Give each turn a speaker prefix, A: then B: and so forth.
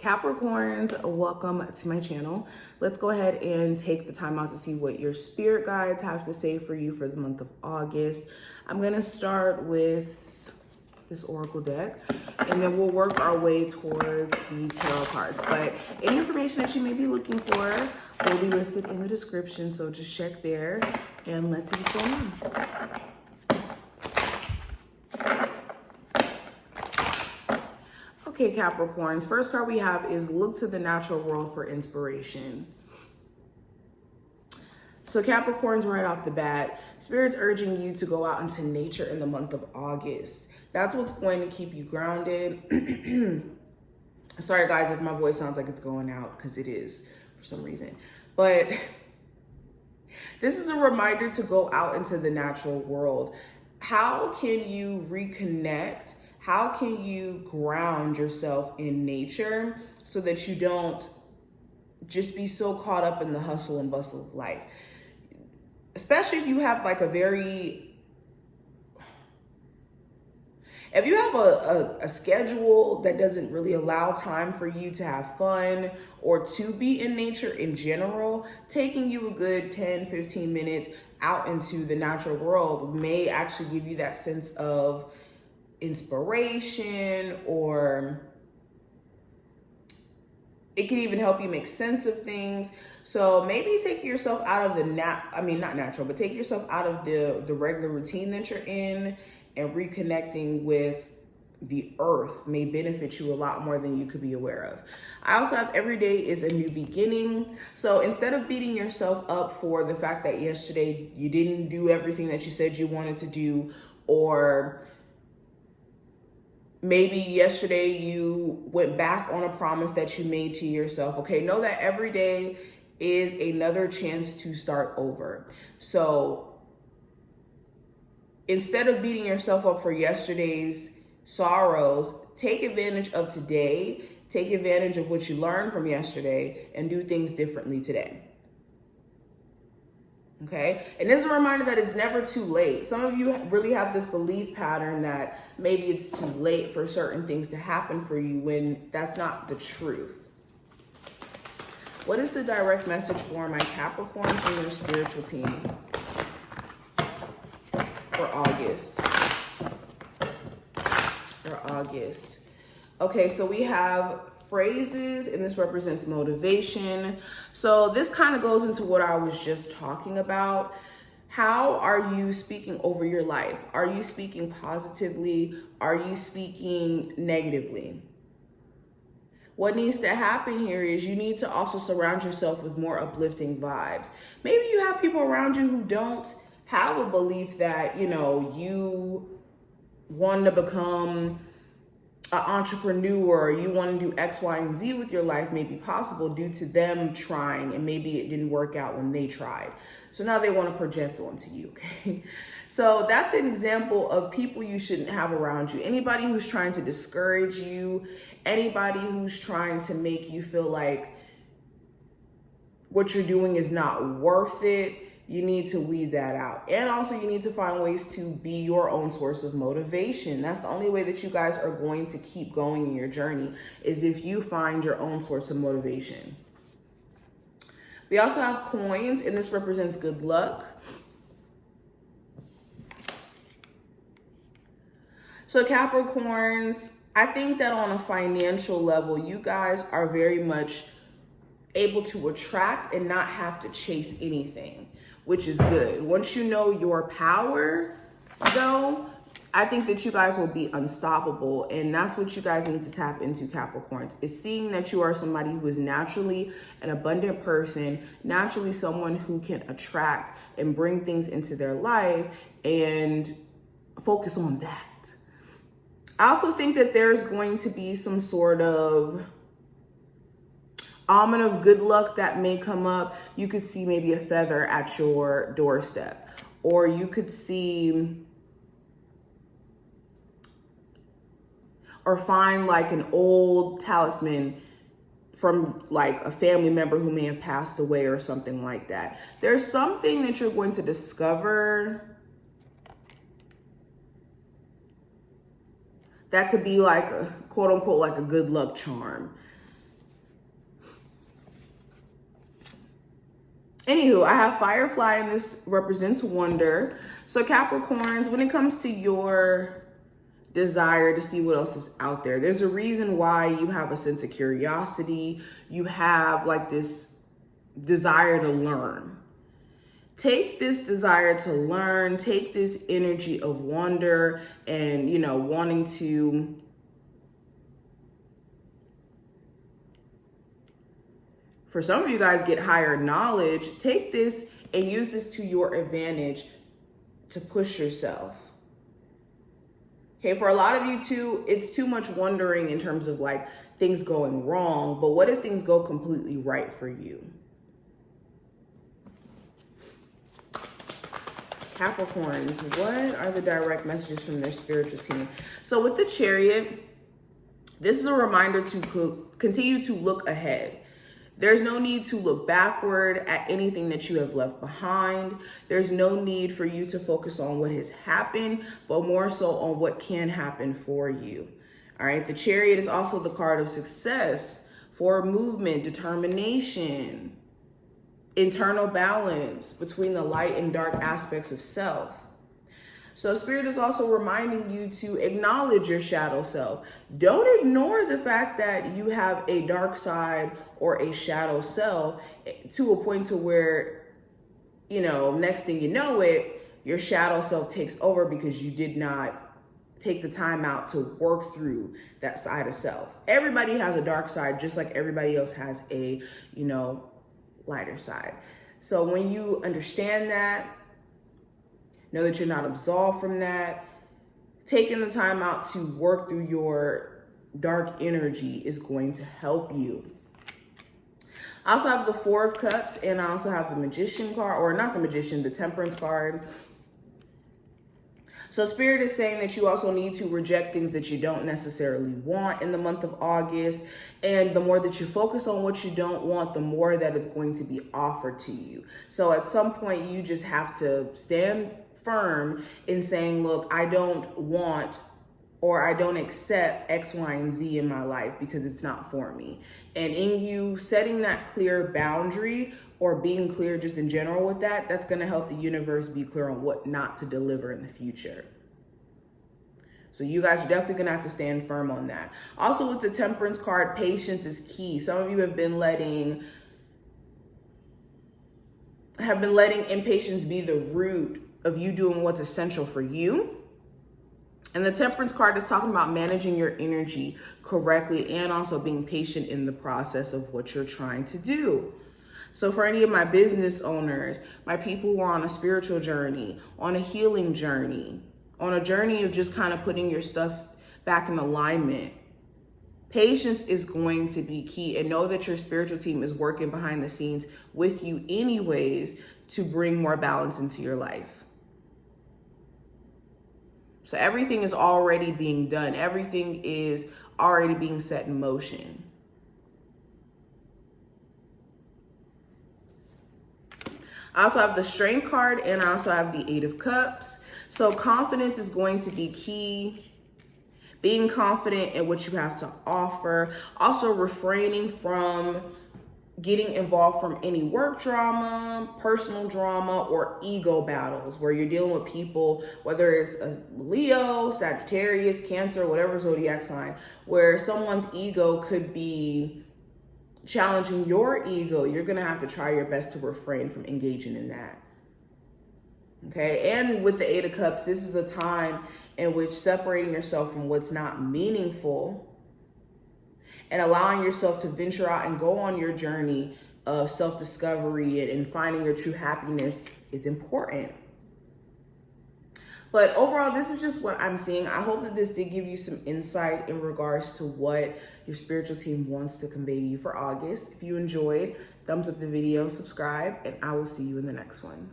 A: Capricorns, welcome to my channel. Let's go ahead and take the time out to see what your spirit guides have to say for you for the month of August. I'm going to start with this oracle deck, and then we'll work our way towards the tarot cards. But any information that you may be looking for will be listed in the description, so just check there and let's see what's going on. Okay, Capricorns, first card we have is look to the natural world for inspiration. So Capricorns, right off the bat, Spirit's urging you to go out into nature in the month of August. That's what's going to keep you grounded. Sorry guys if my voice sounds like it's going out, because it is for some reason. But this is a reminder to go out into the natural world. How can you reconnect? How can you ground yourself in nature so that you don't just be so caught up in the hustle and bustle of life? Especially if you have like if you have a schedule that doesn't really allow time for you to have fun or to be in nature in general, taking you a good 10, 15 minutes out into the natural world may actually give you that sense of inspiration, or it can even help you make sense of things. So maybe take yourself out of the take yourself out of the regular routine that you're in, and reconnecting with the earth may benefit you a lot more than you could be aware of. I also have every day is a new beginning. So instead of beating yourself up for the fact that yesterday you didn't do everything that you said you wanted to do, or maybe yesterday you went back on a promise that you made to yourself. Okay, know that every day is another chance to start over. So instead of beating yourself up for yesterday's sorrows, take advantage of today, take advantage of what you learned from yesterday, and do things differently today. Okay, and this is a reminder that it's never too late. Some of you really have this belief pattern that maybe it's too late for certain things to happen for you, when that's not the truth. What is the direct message for my Capricorns from your spiritual team for August? Okay, so we have phrases, and this represents motivation. So this kind of goes into what I was just talking about. How are you speaking over your life? Are you speaking positively? Are you speaking negatively? What needs to happen here is you need to also surround yourself with more uplifting vibes. Maybe you have people around you who don't have a belief that, you want to become an entrepreneur, or you want to do X, Y, and Z with your life may be possible due to them trying, and maybe it didn't work out when they tried. So now they want to project onto you, okay? So that's an example of people you shouldn't have around you. Anybody who's trying to discourage you, anybody who's trying to make you feel like what you're doing is not worth it, you need to weed that out. And also you need to find ways to be your own source of motivation. That's the only way that you guys are going to keep going in your journey, is if you find your own source of motivation. We also have coins, and this represents good luck. So Capricorns, I think that on a financial level, you guys are very much able to attract and not have to chase anything, which is good. Once you know your power, though, I think that you guys will be unstoppable. And that's what you guys need to tap into, Capricorns, is seeing that you are somebody who is naturally an abundant person, naturally someone who can attract and bring things into their life, and focus on that. I also think that there's going to be some sort of omen of good luck that may come up. You could see maybe a feather at your doorstep, or you could see or find like an old talisman from like a family member who may have passed away or something like that. There's something that you're going to discover that could be like a quote unquote like a good luck charm. Anywho, I have Firefly, and this represents wonder. So Capricorns, when it comes to your desire to see what else is out there, there's a reason why you have a sense of curiosity. You have like this desire to learn. Take this desire to learn, take this energy of wonder and, you know, wanting to for some of you guys get higher knowledge. Take this and use this to your advantage to push yourself. Okay, for a lot of you too, it's too much wondering in terms of like things going wrong, but what if things go completely right for you? Capricorns, what are the direct messages from their spiritual team? So with the Chariot, this is a reminder to continue to look ahead. There's no need to look backward at anything that you have left behind. There's no need for you to focus on what has happened, but more so on what can happen for you. All right, the Chariot is also the card of success, for movement, determination, internal balance between the light and dark aspects of self. So Spirit is also reminding you to acknowledge your shadow self. Don't ignore the fact that you have a dark side or a shadow self to a point to where, you know, next thing you know it, your shadow self takes over because you did not take the time out to work through that side of self. Everybody has a dark side, just like everybody else has a, you know, lighter side. So when you understand that, know that you're not absolved from that. Taking the time out to work through your dark energy is going to help you. I also have the Four of Cups, and I also have the Magician card, or not the Magician, the Temperance card. So Spirit is saying that you also need to reject things that you don't necessarily want in the month of August. And the more that you focus on what you don't want, the more that it's going to be offered to you. So at some point, you just have to stand firm in saying, look, I don't want or I don't accept X, Y, and Z in my life because it's not for me. And in you setting that clear boundary or being clear just in general with that, that's going to help the universe be clear on what not to deliver in the future. So you guys are definitely going to have to stand firm on that. Also with the Temperance card, patience is key. Some of you have been letting impatience be the root of you doing what's essential for you. And the Temperance card is talking about managing your energy correctly and also being patient in the process of what you're trying to do. So for any of my business owners, my people who are on a spiritual journey, on a healing journey, on a journey of just kind of putting your stuff back in alignment, patience is going to be key. And know that your spiritual team is working behind the scenes with you anyways to bring more balance into your life. So everything is already being done. Everything is already being set in motion. I also have the Strength card, and I also have the Eight of Cups. So confidence is going to be key. Being confident in what you have to offer. Also refraining from getting involved from any work drama, personal drama, or ego battles where you're dealing with people, whether it's a Leo, Sagittarius, Cancer, whatever zodiac sign, where someone's ego could be challenging your ego. You're going to have to try your best to refrain from engaging in that. Okay, and with the Eight of Cups, this is a time in which separating yourself from what's not meaningful and allowing yourself to venture out and go on your journey of self-discovery and finding your true happiness is important. But overall, this is just what I'm seeing. I hope that this did give you some insight in regards to what your spiritual team wants to convey to you for August. If you enjoyed, thumbs up the video, subscribe, and I will see you in the next one.